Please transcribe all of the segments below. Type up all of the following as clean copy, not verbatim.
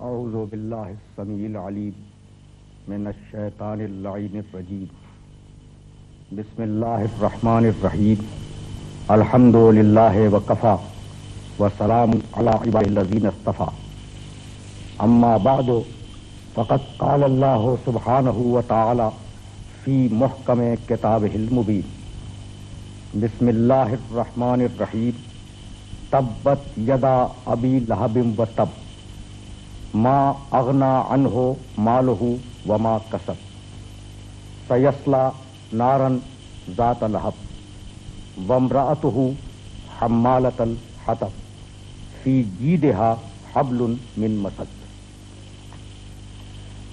اعوذ باللہ السمیع العلیم من الشیطان اللعین الرجیم بسم اللہ الرحمن الرحیم الحمد للہ وکفی وسلام علی عبادہ الذین اصطفی اما بعد فقد قال اللہ سبحانہ وتعالی فی محکم کتابہ المبین بسم اللہ الرحمن الرحیم تبت یدا ابی لہب وتب ما اغنا عنہ مالہ وما کسب سیصلی نارا ذات لہب وامرأتہ حمالۃ الحطب فی جیدہا حبل من مسد۔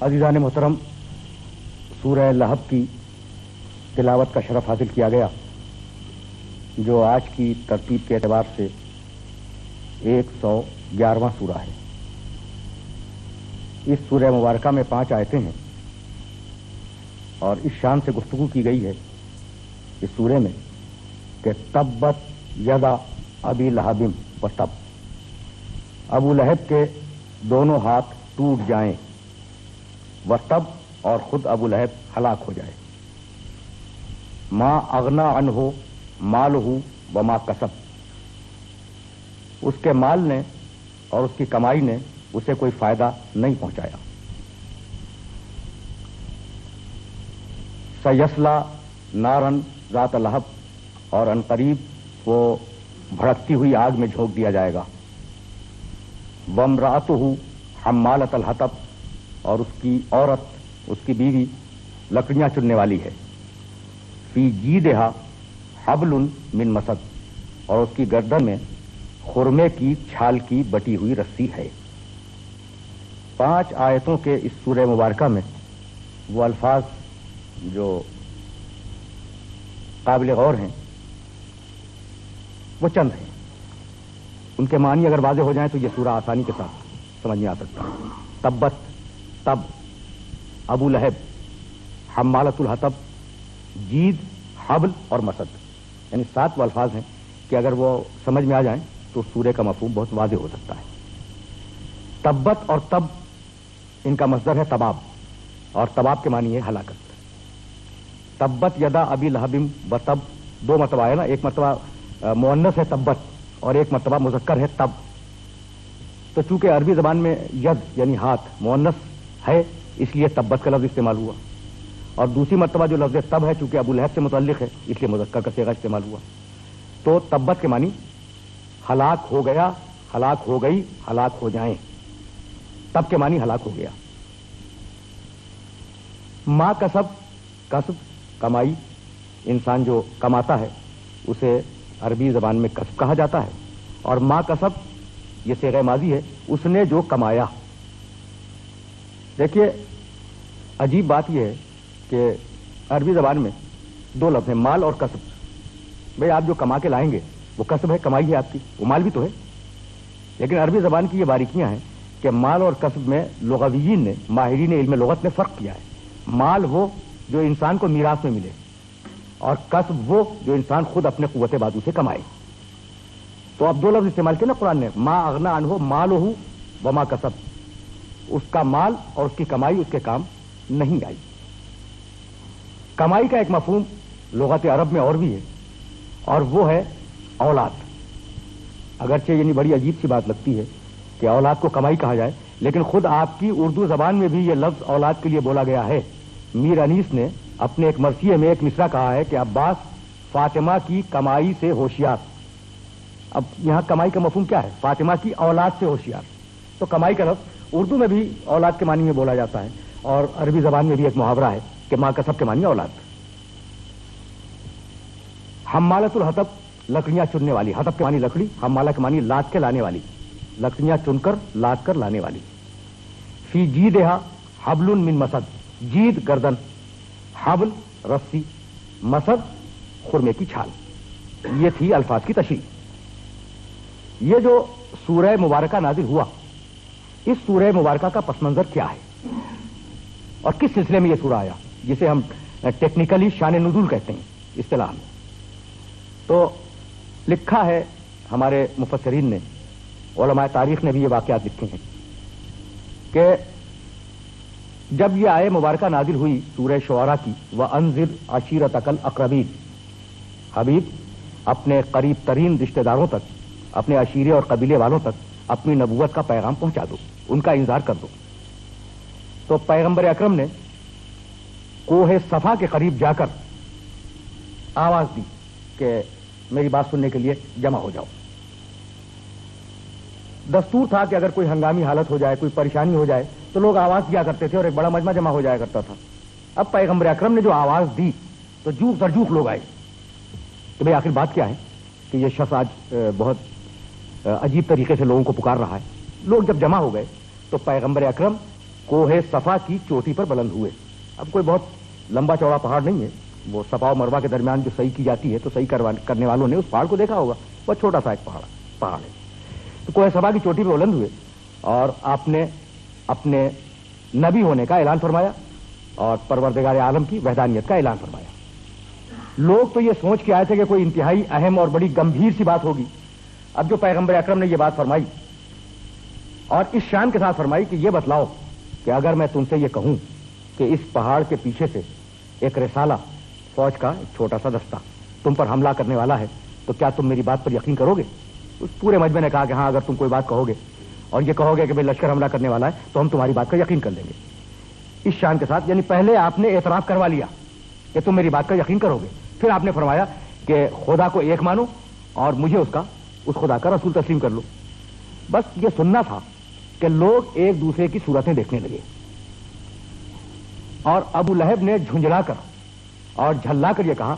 عزیزان محترم، سورہ لہب کی تلاوت کا شرف حاصل کیا گیا، جو آج کی ترتیب کے اعتبار سے 111واں سورہ ہے۔ اس سورہ مبارکہ میں 5 آیتیں ہیں اور اس شان سے گفتگو کی گئی ہے اس سورہ میں کہ تبت یدا ابی لہب وتب، ابو لہب کے دونوں ہاتھ ٹوٹ جائیں، وتب اور خود ابو لہب ہلاک ہو جائے۔ ما اغنا عنہ مالہ وما کسب، اس کے مال نے اور اس کی کمائی نے اسے کوئی فائدہ نہیں پہنچایا۔ سیصلی نارن ذات لہب، اور عنقریب وہ بھڑکتی ہوئی آگ میں جھونک دیا جائے گا۔ وامرأتہ حمالۃ الحطب، اور اس کی عورت، اس کی بیوی لکڑیاں چننے والی ہے۔ فی جیدہا حبل من مسد، اور اس کی گردن میں خرمے کی چھال کی بٹی ہوئی رسی ہے۔ 5 آیتوں کے اس سورہ مبارکہ میں وہ الفاظ جو قابل غور ہیں وہ چند ہیں، ان کے معنی اگر واضح ہو جائیں تو یہ سورہ آسانی کے ساتھ سمجھ میں آ سکتا ہے۔ تبت، تب، ابو لہب، حمالۃ الحطب، جید، حبل اور مسد، یعنی 7 وہ الفاظ ہیں کہ اگر وہ سمجھ میں آ جائیں تو سورہ کا مفہوم بہت واضح ہو سکتا ہے۔ تبت اور تب ان کا مصدر ہے تباب، اور تباب کے معنی ہے ہلاکت۔ تبت یدا ابی لہب وتب، 2 مرتبہ ہے نا، ایک مرتبہ مؤنث ہے تبت اور ایک مرتبہ مذکر ہے تب۔ تو چونکہ عربی زبان میں ید یعنی ہاتھ مؤنث ہے، اس لیے تبت کا لفظ استعمال ہوا، اور دوسری مرتبہ جو لفظ تب ہے چونکہ ابو لہب سے متعلق ہے اس لیے مذکر کا صیغہ استعمال ہوا۔ تو تبت کے معنی ہلاک ہو گیا، ہلاک ہو گئی، ہلاک ہو جائیں۔ تب کے معنی ہلاک ہو گیا۔ ما کسب، کسب کمائی، انسان جو کماتا ہے اسے عربی زبان میں کسب کہا جاتا ہے، اور ما کسب یہ صیغہ ماضی ہے، اس نے جو کمایا۔ دیکھیے عجیب بات یہ ہے کہ عربی زبان میں 2 لفظ ہیں، مال اور کسب۔ بھئی آپ جو کما کے لائیں گے وہ کسب ہے، کمائی ہے آپ کی، وہ مال بھی تو ہے۔ لیکن عربی زبان کی یہ باریکیاں ہیں کہ مال اور کسب میں لغویین نے، ماہرین علم لغت نے فرق کیا ہے۔ مال وہ جو انسان کو میراث میں ملے، اور کسب وہ جو انسان خود اپنے قوت بازو سے کمائے۔ تو اب 2 لفظ استعمال کیے نا قرآن نے، ما اغنا عنہ مالہ وما کسب، اس کا مال اور اس کی کمائی اس کے کام نہیں آئی۔ کمائی کا ایک مفہوم لغت عرب میں اور بھی ہے، اور وہ ہے اولاد۔ اگرچہ یعنی بڑی عجیب سی بات لگتی ہے کہ اولاد کو کمائی کہا جائے، لیکن خود آپ کی اردو زبان میں بھی یہ لفظ اولاد کے لیے بولا گیا ہے۔ میر انیس نے اپنے ایک مرثیے میں ایک مصرع کہا ہے کہ عباس فاطمہ کی کمائی سے ہوشیار۔ اب یہاں کمائی کا مفہوم کیا ہے؟ فاطمہ کی اولاد سے ہوشیار۔ تو کمائی کا لفظ اردو میں بھی اولاد کے معنی میں بولا جاتا ہے، اور عربی زبان میں بھی ایک محاورہ ہے کہ ما کسب کے معنی اولاد۔ حمالۃ الحطب، لکڑیاں چننے والی، حطب کے معنی لکڑی، حمالہ کے معنی لاد کے لانے والی، لکڑیاں چن کر لاد کر لانے والی۔ فی جیدہا حبل من مسد، جید گردن، حبل رسی، مسد خرمے کی چھال۔ یہ تھی الفاظ کی تشریح۔ یہ جو سورہ مبارکہ نازل ہوا، اس سورہ مبارکہ کا پس منظر کیا ہے اور کس سلسلے میں یہ سورہ آیا، جسے ہم ٹیکنیکلی شان نزول کہتے ہیں اصطلاح میں؟ تو لکھا ہے ہمارے مفسرین نے، علماء تاریخ نے بھی یہ واقعات لکھے ہیں کہ جب یہ آیت مبارکہ نازل ہوئی سورہ شعراء کی، وَأَنذِرْ عَشِيرَتَكَ الْأَقْرَبِينَ، حبیب اپنے قریب ترین رشتہ داروں تک، اپنے عشیرے اور قبیلے والوں تک اپنی نبوت کا پیغام پہنچا دو، ان کا انذار کر دو۔ تو پیغمبر اکرم نے کوہ صفا کے قریب جا کر آواز دی کہ میری بات سننے کے لیے جمع ہو جاؤ۔ دستور تھا کہ اگر کوئی ہنگامی حالت ہو جائے، کوئی پریشانی ہو جائے تو لوگ آواز دیا کرتے تھے اور ایک بڑا مجمع جمع ہو جایا کرتا تھا۔ اب پیغمبر اکرم نے جو آواز دی تو جوک در جوک لوگ آئے کہ بھئی آخر بات کیا ہے کہ یہ شخص آج بہت عجیب طریقے سے لوگوں کو پکار رہا ہے۔ لوگ جب جمع ہو گئے تو پیغمبر اکرم کوہ صفا کی چوٹی پر بلند ہوئے۔ اب کوئی بہت لمبا چوڑا پہاڑ نہیں ہے، وہ صفا و مروہ کے درمیان جو صحیح کی جاتی ہے تو صحیح کرنے والوں نے اس پہاڑ کو دیکھا ہوگا، بہت چھوٹا سا ایک پہاڑ ہے۔ تو کوہ صفا کی چوٹی پہ بلند ہوئے اور آپ نے اپنے نبی ہونے کا اعلان فرمایا اور پروردگار عالم کی وحدانیت کا اعلان فرمایا۔ لوگ تو یہ سوچ کے آئے تھے کہ کوئی انتہائی اہم اور بڑی گمبھیر سی بات ہوگی۔ اب جو پیغمبر اکرم نے یہ بات فرمائی اور اس شان کے ساتھ فرمائی کہ یہ بتلاؤ کہ اگر میں تم سے یہ کہوں کہ اس پہاڑ کے پیچھے سے ایک رسالہ فوج کا ایک چھوٹا سا دستہ تم پر حملہ کرنے والا ہے تو کیا تم میری بات پر یقین کرو گے؟ اس پورے مجمع نے کہا کہ ہاں، اگر تم کوئی بات کہو گے اور یہ کہو گے کہ بھئی لشکر حملہ کرنے والا ہے تو ہم تمہاری بات کا یقین کر لیں گے۔ اس شان کے ساتھ، یعنی پہلے آپ نے اعتراف کروا لیا کہ تم میری بات کا یقین کرو گے، پھر آپ نے فرمایا کہ خدا کو ایک مانو اور مجھے اس خدا کا رسول تسلیم کر لو۔ بس یہ سننا تھا کہ لوگ ایک دوسرے کی صورتیں دیکھنے لگے اور ابو لہب نے جھنجھلا کر اور جھلا کر یہ کہا،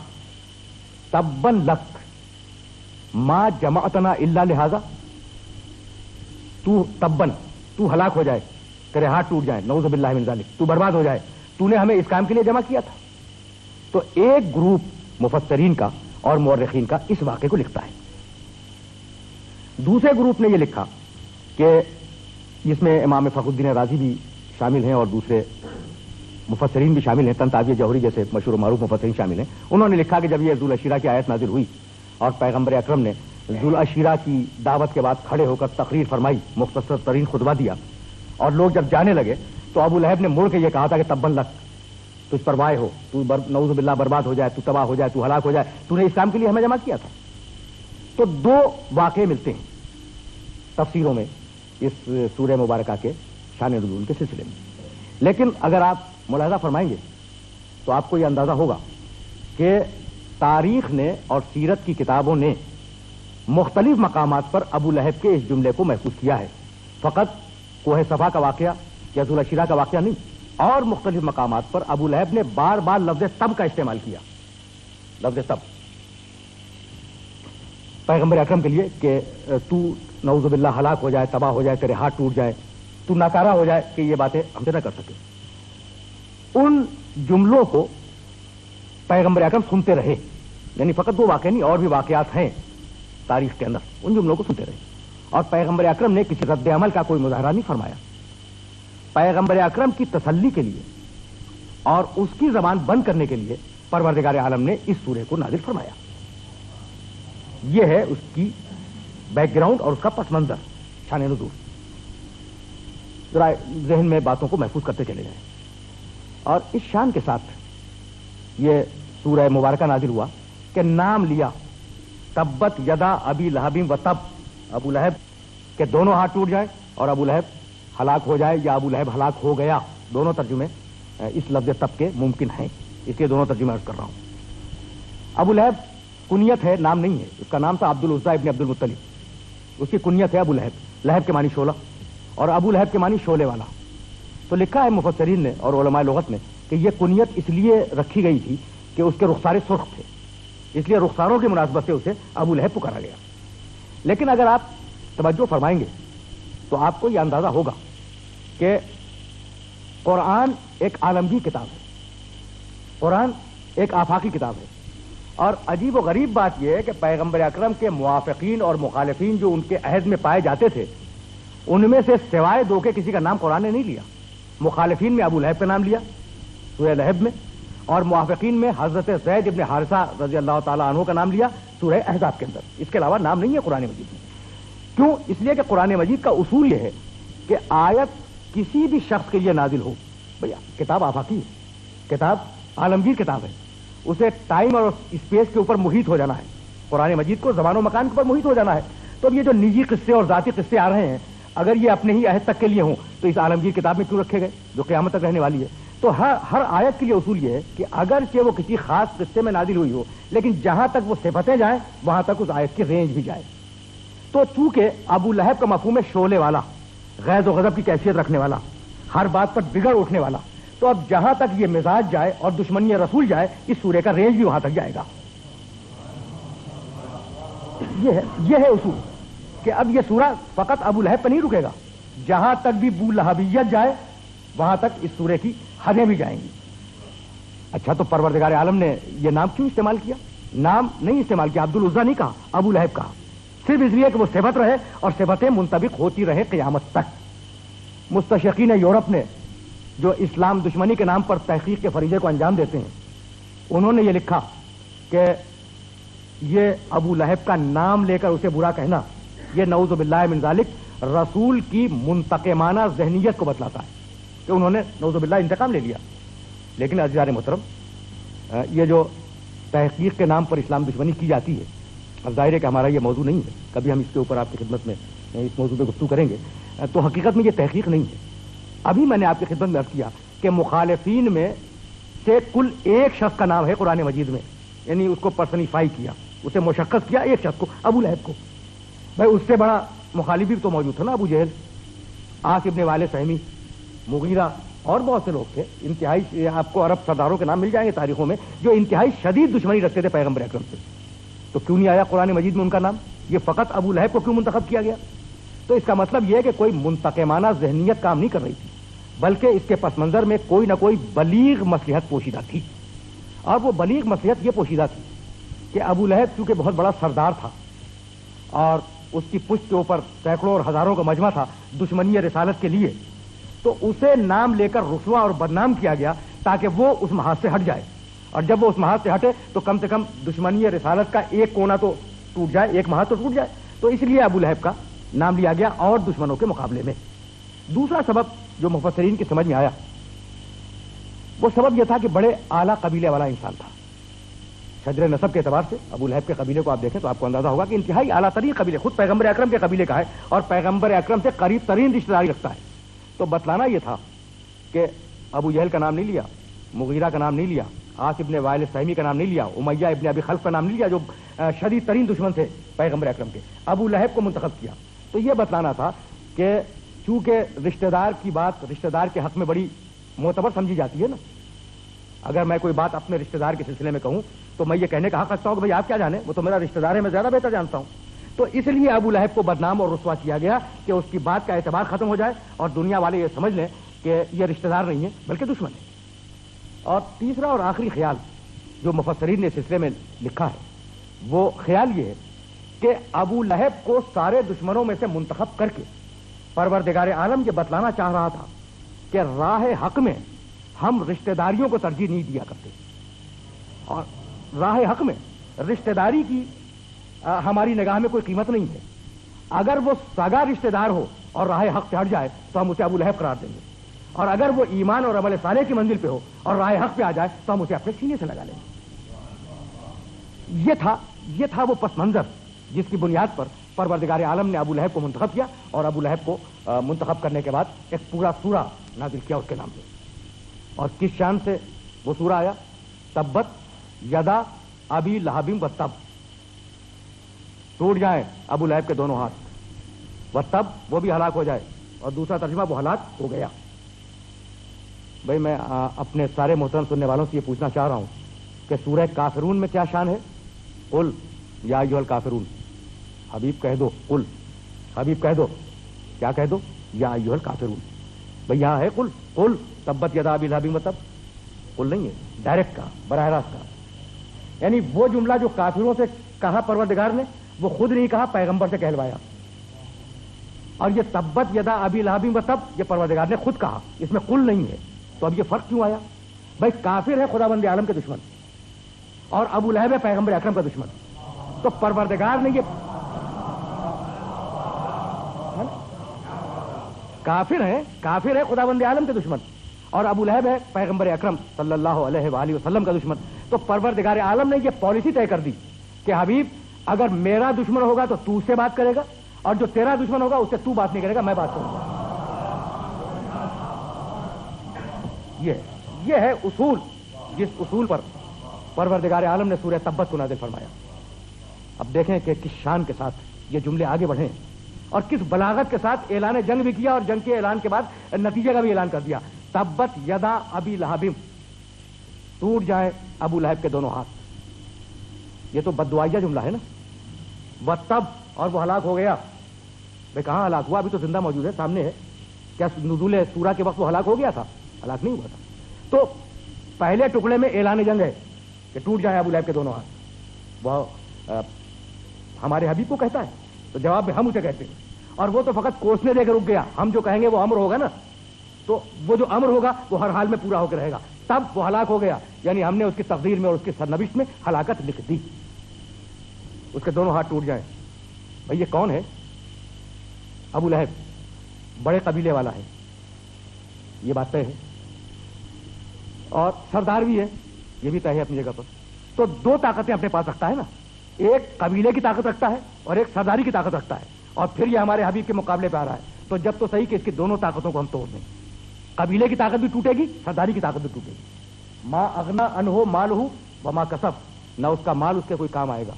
تبن لک ما جمعتنا الا لہذا، تو ہلاک ہو جائے، تیرے ہاتھ ٹوٹ جائیں، نعوذ باللہ من ذالک، تو برباد ہو جائے، تو نے ہمیں اس کام کے لیے جمع کیا تھا۔ تو ایک گروپ مفسرین کا اور مورخین کا اس واقعے کو لکھتا ہے، دوسرے گروپ نے یہ لکھا کہ جس میں امام فخر الدین رازی بھی شامل ہیں اور دوسرے مفسرین بھی شامل ہیں، طنطاوی جوہری جیسے مشہور و معروف مفسرین شامل ہیں، انہوں نے لکھا کہ جب یہ ذوالعشیرہ کی آیت نازل ہوئی اور پیغمبر اکرم نے ذوالعشیرہ کی دعوت کے بعد کھڑے ہو کر تقریر فرمائی، مختصر ترین خطبہ دیا اور لوگ جب جانے لگے تو ابو لہب نے مڑ کے یہ کہا تھا کہ تبن لک، تو اس پر وائے ہو، تو نعوذ باللہ برباد ہو جائے، تو تباہ ہو جائے، تو ہلاک ہو جائے، تو نے اس کام کے لیے ہمیں جمع کیا تھا۔ تو دو واقعے ملتے ہیں تفسیروں میں اس سورہ مبارکہ کے شان نزول کے سلسلے میں، لیکن اگر آپ ملاحظہ فرمائیں گے تو آپ کو یہ اندازہ ہوگا کہ تاریخ نے اور سیرت کی کتابوں نے مختلف مقامات پر ابو لہب کے اس جملے کو محفوظ کیا ہے، فقط کوہ صفا کا واقعہ یا ذوالعشیرہ کا واقعہ نہیں، اور مختلف مقامات پر ابو لہب نے بار بار لفظ تب کا استعمال کیا، لفظ تب پیغمبر اکرم کے لیے کہ تو نعوذ باللہ ہلاک ہو جائے، تباہ ہو جائے، تیرے ہاتھ ٹوٹ جائے، تو ناکارہ ہو جائے کہ یہ باتیں ہم سے نہ کر سکے۔ ان جملوں کو پیغمبر اکرم سنتے رہے، یعنی فقط دو واقعے نہیں، اور بھی واقعات ہیں تاریخ کے اندر، ان جملوں کو سنتے رہے اور پیغمبر اکرم نے کسی رد عمل کا کوئی مظاہرہ نہیں فرمایا۔ پیغمبر اکرم کی تسلی کے لیے اور اس کی زبان بند کرنے کے لیے پروردگار عالم نے اس سورہ کو نازل فرمایا۔ یہ ہے اس کی بیک گراؤنڈ اور اس کا پس منظر، شان نزول۔ ذرا ذہن میں باتوں کو محفوظ کرتے چلے جائیں۔ اور اس شان کے ساتھ یہ سورہ مبارکہ نازل ہوا کہ نام لیا، تبت یدا ابی لہب و تب، ابو لہب کے دونوں ہاتھ ٹوٹ جائیں اور ابو لہب ہلاک ہو جائے یا ابو لہب ہلاک ہو گیا، دونوں ترجمے اس لفظ تب کے ممکن ہیں، اس لیے دونوں ترجمے عرض کر رہا ہوں۔ ابو لہب کنیت ہے، نام نہیں ہے، اس کا نام تھا عبد العزیٰ ابن عبد المطلب، اس کی کنیت ہے ابو لہب، لہب کے معنی شعلہ اور ابو لہب کے معنی شعلے والا۔ تو لکھا ہے مفسرین نے اور علماء لغت نے کہ یہ کنیت اس لیے رکھی گئی تھی کہ اس کے رخسار سرخ تھے، اس لیے رخساروں کی مناسبت سے اسے ابو لہب پکارا گیا۔ لیکن اگر آپ توجہ فرمائیں گے تو آپ کو یہ اندازہ ہوگا کہ قرآن ایک عالمگیر کتاب ہے، قرآن ایک آفاقی کتاب ہے، اور عجیب و غریب بات یہ ہے کہ پیغمبر اکرم کے موافقین اور مخالفین جو ان کے عہد میں پائے جاتے تھے، ان میں سے سوائے دو کے کسی کا نام قرآن نے نہیں لیا۔ مخالفین میں ابو لہب کا نام لیا سورہ لہب میں، اور موافقین میں حضرت زید ابن حارثہ رضی اللہ تعالیٰ عنہ کا نام لیا سورہ احزاب کے اندر۔ اس کے علاوہ نام نہیں ہے قرآن مجید میں۔ کیوں؟ اس لیے کہ قرآن مجید کا اصول یہ ہے کہ آیت کسی بھی شخص کے لیے نازل ہو. بھیا کتاب آفاقی ہے, کتاب عالمگیر کتاب ہے, اسے ٹائم اور اسپیس کے اوپر محیط ہو جانا ہے. قرآن مجید کو زمان و مکان کے اوپر محیط ہو جانا ہے. تو اب یہ جو نجی قصے اور ذاتی قصے آ رہے ہیں, اگر یہ اپنے ہی عہد تک کے لیے ہوں تو اس عالمگیر کتاب میں کیوں رکھے گئے جو قیامت تک رہنے والی ہے؟ تو ہر آیت کے لیے اصول یہ ہے کہ اگرچہ وہ کسی خاص قصے میں نازل ہوئی ہو, لیکن جہاں تک وہ صفتیں جائیں وہاں تک اس آیت کی رینج بھی جائے. تو چونکہ ابو لہب کا مفہوم ہے شعلے والا, غیظ و غضب کی کیفیت رکھنے والا, ہر بات پر بگڑ اٹھنے والا, تو اب جہاں تک یہ مزاج جائے اور دشمنی رسول جائے, اس سورے کا رینج بھی وہاں تک جائے گا. یہ ہے اصول کہ اب یہ سورہ فقط ابو لہب پر نہیں رکے گا, جہاں تک بھی بو لہبیت جائے وہاں تک اس سورے کی حدیں بھی جائیں گی. اچھا تو پروردگار عالم نے یہ نام کیوں استعمال کیا؟ نام نہیں استعمال کیا, عبد العزیٰ نہیں کہا, ابو لہب کہا, صرف اس لیے کہ وہ صفت رہے اور صفتیں منطبق ہوتی رہے قیامت تک. مستشرقین یورپ نے جو اسلام دشمنی کے نام پر تحقیق کے فریضے کو انجام دیتے ہیں, انہوں نے یہ لکھا کہ یہ ابو لہب کا نام لے کر اسے برا کہنا, یہ نعوذ باللہ من ذالک رسول کی منتقمانہ ذہنیت کو بتلاتا ہے کہ انہوں نے نعوذ باللہ انتقام لے لیا. لیکن عزیزان محترم, یہ جو تحقیق کے نام پر اسلام دشمنی کی جاتی ہے, اب ظاہر ہے کہ ہمارا یہ موضوع نہیں ہے, کبھی ہم اس کے اوپر آپ کی خدمت میں اس موضوع پہ گفتگو کریں گے. تو حقیقت میں یہ تحقیق نہیں ہے. ابھی میں نے آپ کی خدمت میں عرض کیا کہ مخالفین میں سے کل ایک شخص کا نام ہے قرآن مجید میں, یعنی اس کو پرسنیفائی کیا, اسے مشخص کیا ایک شخص کو, ابو لہب کو. بھائی اس سے بڑا مخالف بھی تو موجود تھا نا, ابو جہل, عاص ابن وائل سہمی, مغیرہ, اور بہت سے لوگ تھے. انتہائی آپ کو عرب سرداروں کے نام مل جائیں گے تاریخوں میں جو انتہائی شدید دشمنی رکھتے تھے پیغمبر اکرم سے. تو کیوں نہیں آیا قرآن مجید میں ان کا نام؟ یہ فقط ابو لہب کو کیوں منتخب کیا گیا؟ تو اس کا مطلب یہ ہے کہ کوئی منتقمانہ ذہنیت کام نہیں کر رہی تھی, بلکہ اس کے پس منظر میں کوئی نہ کوئی بلیغ مصلحت پوشیدہ تھی. اور وہ بلیغ مصلحت یہ پوشیدہ تھی کہ ابو لہب چونکہ بہت بڑا سردار تھا اور اس کی پشت کے اوپر سینکڑوں اور ہزاروں کا مجمع تھا دشمنی رسالت کے لیے, تو اسے نام لے کر رسوا اور بدنام کیا گیا تاکہ وہ اس محاذ سے ہٹ جائے. اور جب وہ اس محاذ سے ہٹے تو کم سے کم دشمنی رسالت کا ایک کونا تو ٹوٹ جائے, ایک محاذ تو ٹوٹ جائے. تو اس لیے ابو لہب کا نام لیا گیا اور دشمنوں کے مقابلے میں. دوسرا سبب جو مفسرین کی سمجھ میں آیا وہ سبب یہ تھا کہ بڑے اعلیٰ قبیلے والا انسان تھا. شجر نسب کے اعتبار سے ابو لہب کے قبیلے کو آپ دیکھیں تو آپ کو اندازہ ہوگا کہ انتہائی اعلیٰ ترین قبیلے, خود پیغمبر اکرم کے قبیلے کا ہے اور پیغمبر اکرم سے قریب ترین رشتہ داری رکھتا ہے. تو بتلانا یہ تھا کہ ابو جہل کا نام نہیں لیا, مغیرہ کا نام نہیں لیا, عاص ابن وائل سہمی کا نام نہیں لیا, امیہ ابن ابی خلف کا نام نہیں لیا جو شدید ترین دشمن تھے پیغمبر اکرم کے. ابو لہب کو منتخب کیا. تو یہ بتلانا تھا کہ چونکہ رشتہ دار کی بات رشتہ دار کے حق میں بڑی معتبر سمجھی جاتی ہے نا. اگر میں کوئی بات اپنے رشتہ دار کے سلسلے میں کہوں تو میں یہ کہنے کا حق رکھتا ہوں کہ بھائی آپ کیا جانیں, وہ تو میرا رشتہ دار ہے, میں زیادہ بہتر جانتا ہوں. تو اس لیے ابو لہب کو بدنام اور رسوا کیا گیا کہ اس کی بات کا اعتبار ختم ہو جائے اور دنیا والے یہ سمجھ لیں کہ یہ رشتہ دار نہیں ہے بلکہ دشمن ہے. اور تیسرا اور آخری خیال جو مفسرین نے اس سلسلے میں لکھا ہے وہ خیال یہ ہے کہ ابو لہب کو سارے دشمنوں میں سے منتخب کر کے پروردگار عالم یہ بتلانا چاہ رہا تھا کہ راہ حق میں ہم رشتہ داریوں کو ترجیح نہیں دیا کرتے, اور راہ حق میں رشتہ داری کی ہماری نگاہ میں کوئی قیمت نہیں ہے. اگر وہ سگا رشتہ دار ہو اور راہ حق سے ہٹ جائے تو ہم اسے ابو لہب قرار دیں گے, اور اگر وہ ایمان اور عمل صالح کی منزل پہ ہو اور راہ حق پہ آ جائے تو ہم اسے اپنے سینے سے لگا لیں گے. یہ تھا وہ پس منظر جس کی بنیاد پر پروردگار عالم نے ابو لہب کو منتخب کیا, اور ابو لہب کو منتخب کرنے کے بعد ایک پورا سورہ نازل کیا اس کے نام سے. اور کس شان سے وہ سورہ آیا؟ تبت یدا ابی لہب و تب, ٹوٹ جائیں ابو لہب کے دونوں ہاتھ, و تب وہ بھی ہلاک ہو جائے, اور دوسرا ترجمہ وہ ہلاک ہو گیا. بھائی میں اپنے سارے محترم سننے والوں سے یہ پوچھنا چاہ رہا ہوں کہ سورہ کافرون میں کیا شان ہے؟ قل یا ایھا الکافرون, حبیب کہہ دو قل, حبیب کہہ دو, کیا کہہ دو؟ یا ایھا الکافرون. بھئی یہاں ہے قل تبت یدا ابی لہب و تب, قل نہیں ہے, ڈائریکٹ کہا, براہ راست کہا. یعنی وہ جملہ جو کافروں سے کہا پروردگار نے وہ خود نہیں کہا, پیغمبر سے کہلوایا. اور یہ تبت یدا ابی لہب و تب یہ پروردگار نے خود کہا, اس میں قل نہیں ہے. تو اب یہ فرق کیوں آیا؟ بھائی کافر ہے خداوند عالم کے دشمن اور ابو لہب ہے پیغمبر اکرم کا دشمن. تو پروردگار نے یہ کافر ہے خداوند عالم کے دشمن، اور ابو لہب ہے پیغمبر اکرم صلی اللہ علیہ وآلہ وسلم کا دشمن. تو پروردگار عالم نے یہ پالیسی طے کر دی کہ حبیب اگر میرا دشمن ہوگا تو تو اس سے بات کرے گا، اور جو تیرا دشمن ہوگا اس سے تو بات نہیں کرے گا، میں بات کروں گا. یہ ہے اصول، جس اصول پر پروردگار عالم نے سورہ تبت کو نازل فرمایا. اب دیکھیں کہ کس شان کے ساتھ یہ جملے آگے بڑھیں اور کس بلاغت کے ساتھ اعلان جنگ بھی کیا، اور جنگ کے اعلان کے بعد نتیجے کا بھی اعلان کر دیا. تبت یدا ابی لہب، ٹوٹ جائے ابو لہب کے دونوں ہاتھ. یہ تو بددعائیہ جملہ ہے نا. وہ تب، اور وہ ہلاک ہو گیا. بھائی کہاں ہلاک ہوا؟ ابھی تو زندہ موجود ہے، سامنے ہے. کیا نزول سورہ کے وقت وہ ہلاک ہو گیا تھا؟ ہلاک نہیں ہوا تھا. تو پہلے ٹکڑے میں اعلان جنگ ہے کہ ٹوٹ جائے ابو لہب کے دونوں ہاتھ. وہ ہمارے حبیب کو کہتا ہے تو جواب میں ہم اسے کہتے ہیں، اور وہ تو فقط کوسنے دے کے رک گیا. ہم جو کہیں گے وہ امر ہوگا نا، تو وہ جو امر ہوگا وہ ہر حال میں پورا ہو کے رہے گا. تب وہ ہلاک ہو گیا، یعنی ہم نے اس کی تقدیر میں اور اس کی سرنوشت میں ہلاکت لکھ دی. اس کے دونوں ہاتھ ٹوٹ جائیں. بھائی یہ کون ہے؟ ابو لہب بڑے قبیلے والا ہے، یہ بات طے ہے، اور سردار بھی ہے، یہ بھی طے ہے اپنی جگہ پر. تو دو طاقتیں اپنے پاس رکھتا ہے نا، ایک قبیلے کی طاقت رکھتا ہے اور ایک سرداری کی طاقت رکھتا ہے، اور پھر یہ ہمارے حبیب کے مقابلے پہ آ رہا ہے. تو جب تو صحیح کہ اس کی دونوں طاقتوں کو ہم توڑ دیں. قبیلے کی طاقت بھی ٹوٹے گی، سرداری کی طاقت بھی ٹوٹے گی. ما اغنا عنہ مالہ وما کسب، نہ اس کا مال اس کے کوئی کام آئے گا،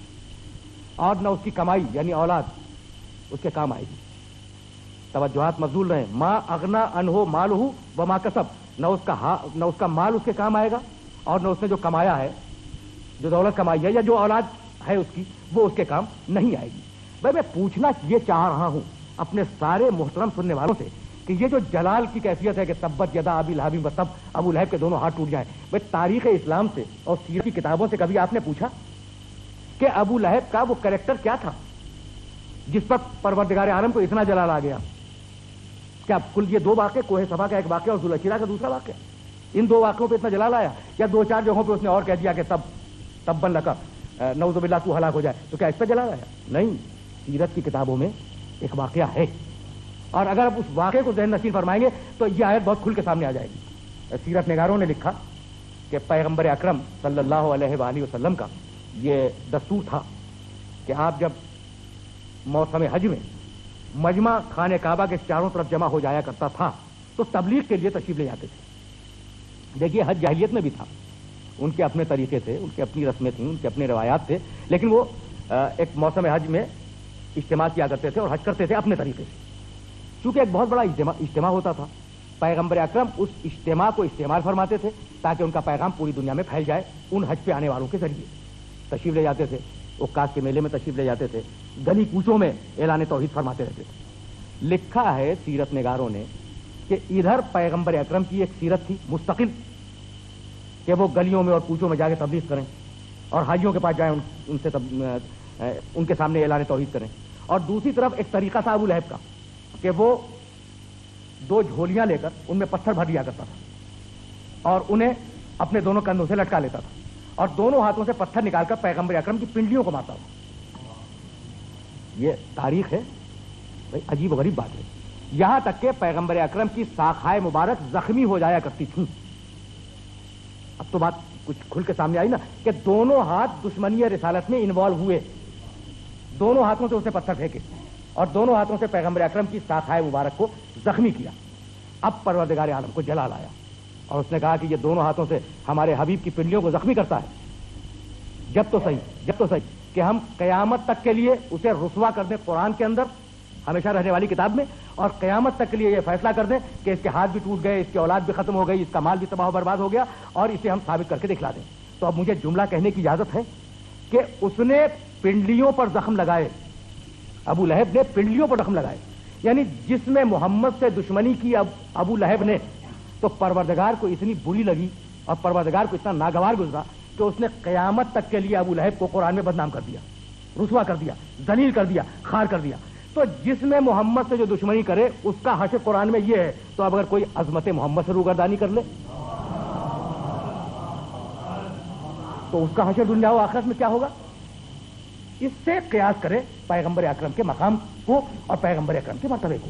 اور نہ اس کی کمائی یعنی اولاد اس کے کام آئے گی. توجہات مبذول رہیں. ما اغنا عنہ مالہ وما کسب، نہ اس کا مال اس کے کام آئے گا، اور نہ اس نے جو کمایا ہے، جو دولت کمائی ہے یا جو اولاد ہے اس کی، وہ اس کے کام نہیں آئے گی. بھائی میں پوچھنا یہ چاہ رہا ہوں اپنے سارے محترم سننے والوں سے کہ یہ جو جلال کی کیفیت ہے کہ تبت یدا ابی لہب و تب، ابو لہب کے دونوں ہاتھ ٹوٹ جائیں، بھائی تاریخ اسلام سے اور سیرت کی کتابوں سے کبھی آپ نے پوچھا کہ ابو لہب کا وہ کریکٹر کیا تھا جس پر پروردگار عالم کو اتنا جلال آ گیا؟ کیا کل یہ دو واقعے، کوہ صفا کا ایک واقعہ اور ذوالعشیرہ کا دوسرا واقعہ، ان دو واقعوں پہ اتنا جلال آیا؟ یا دو چار جگہوں پہ اس نے اور کہہ دیا کہ تبن لکا، نعوذ باللہ تو ہلاک ہو جائے، تو کیا اس پہ جلال آیا؟ نہیں. سیرت کی کتابوں میں ایک واقعہ ہے، اور اگر آپ اس واقعے کو ذہن نشین فرمائیں گے تو یہ آیت بہت کھل کے سامنے آ جائے گی. سیرت نگاروں نے لکھا کہ پیغمبر اکرم صلی اللہ علیہ وآلہ وسلم کا یہ دستور تھا کہ آپ جب موسم حج میں مجمع خانہ کعبہ کے چاروں طرف جمع ہو جایا کرتا تھا تو تبلیغ کے لیے تشریف لے جاتے تھے. دیکھیے حج جاہلیت میں بھی تھا، ان کے اپنے طریقے تھے، ان کی اپنی رسمیں تھیں، ان کے اپنے روایات تھے، لیکن وہ ایک موسم حج میں اجتماع کیا کرتے تھے اور حج کرتے تھے اپنے طریقے سے. چونکہ ایک بہت بڑا اجتماع ہوتا تھا، پیغمبر اکرم اس اجتماع کو استعمال فرماتے تھے تاکہ ان کا پیغام پوری دنیا میں پھیل جائے. ان حج پہ آنے والوں کے ذریعے تشریف لے جاتے تھے، عکاس کے میلے میں تشریف لے جاتے تھے، گلی کوچوں میں اعلان توحید فرماتے رہتے تھے. لکھا ہے سیرت نگاروں نے کہ ادھر پیغمبر اکرم کی ایک سیرت تھی مستقل کہ وہ گلیوں میں اور کوچوں میں جا کے تبلیغ کریں اور حاجیوں کے پاس جائیں، ان کے سامنے اعلان توحید کریں. اور دوسری طرف ایک طریقہ تھا ابو لہب کا کہ وہ دو جھولیاں لے کر ان میں پتھر بھر دیا کرتا تھا اور انہیں اپنے دونوں کندھوں سے لٹکا لیتا تھا اور دونوں ہاتھوں سے پتھر نکال کر پیغمبر اکرم کی پنڈلیوں کو مارتا تھا. یہ تاریخ ہے بھائی، عجیب و غریب بات ہے. یہاں تک کہ پیغمبر اکرم کی ساقھائے مبارک زخمی ہو جایا کرتی تھیں. اب تو بات کچھ کھل کے سامنے آئی نا کہ دونوں ہاتھ دشمنی رسالت میں انوالو ہوئے، دونوں ہاتھوں سے اسے پتھر پھینکے اور دونوں ہاتھوں سے پیغمبر اکرم کی ساقھائے مبارک کو زخمی کیا. اب پروردگار عالم کو جلال آیا اور اس نے کہا کہ یہ دونوں ہاتھوں سے ہمارے حبیب کی پنڈلیوں کو زخمی کرتا ہے. جب تو صحیح کہ ہم قیامت تک کے لیے اسے رسوا کر دیں قرآن کے اندر ہمیشہ رہنے والی کتاب میں، اور قیامت تک کے لیے یہ فیصلہ کر دیں کہ اس کے ہاتھ بھی ٹوٹ گئے، اس کی اولاد بھی ختم ہو گئی، اس کا مال بھی تباہ و برباد ہو گیا، اور اسے ہم ثابت کر کے دکھلا دیں. تو اب مجھے جملہ کہنے کی اجازت ہے کہ اس نے پنڈلیوں پر زخم لگائے، ابو لہب نے پنڈلیوں پر زخم لگائے، یعنی جس میں محمد سے دشمنی کی ابو لہب نے، تو پروردگار کو اتنی بری لگی اور پروردگار کو اتنا ناگوار گزرا کہ اس نے قیامت تک کے لیے ابو لہب کو قرآن میں بدنام کر دیا، رسوا کر دیا، ذلیل کر دیا، خار کر دیا. تو جس میں محمد سے جو دشمنی کرے اس کا حشر قرآن میں یہ ہے، تو اب اگر کوئی عظمت محمد سے روگردانی کر لے تو اس کا حشر دنیا و آخرت میں کیا ہوگا؟ اس سے قیاس کرے پیغمبر اکرم کے مقام کو اور پیغمبر اکرم کے مرتبے کو.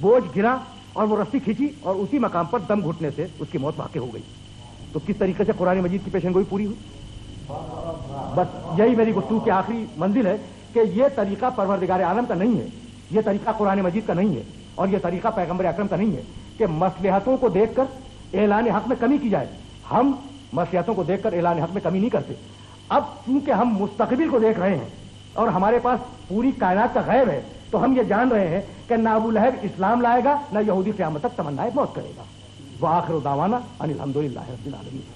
بوجھ گرا اور وہ رسی کھینچی اور اسی مقام پر دم گھٹنے سے اس کی موت واقع ہو گئی. تو کس طریقے سے قرآن مجید کی پیشن گوئی پوری ہوئی؟ بس یہی میری گفتگو کی آخری منزل ہے کہ یہ طریقہ پروردگار عالم کا نہیں ہے, یہ طریقہ قرآن مجید کا نہیں ہے, اور یہ طریقہ پیغمبر اکرم کا نہیں ہے کہ مصلحتوں کو دیکھ کر اعلان حق میں کمی کی جائے. ہم مصلحتوں کو دیکھ کر اعلان حق میں کمی نہیں کرتے. اب چونکہ ہم مستقبل کو دیکھ رہے ہیں اور ہمارے پاس پوری کائنات کا غیب ہے, تو ہم یہ جان رہے ہیں کہ نہ ابو لہب اسلام لائے گا, نہ یہودی قیامت تک تمنائے موت کرے گا. وآخر دعوانا ان الحمدللہ رب العالمین.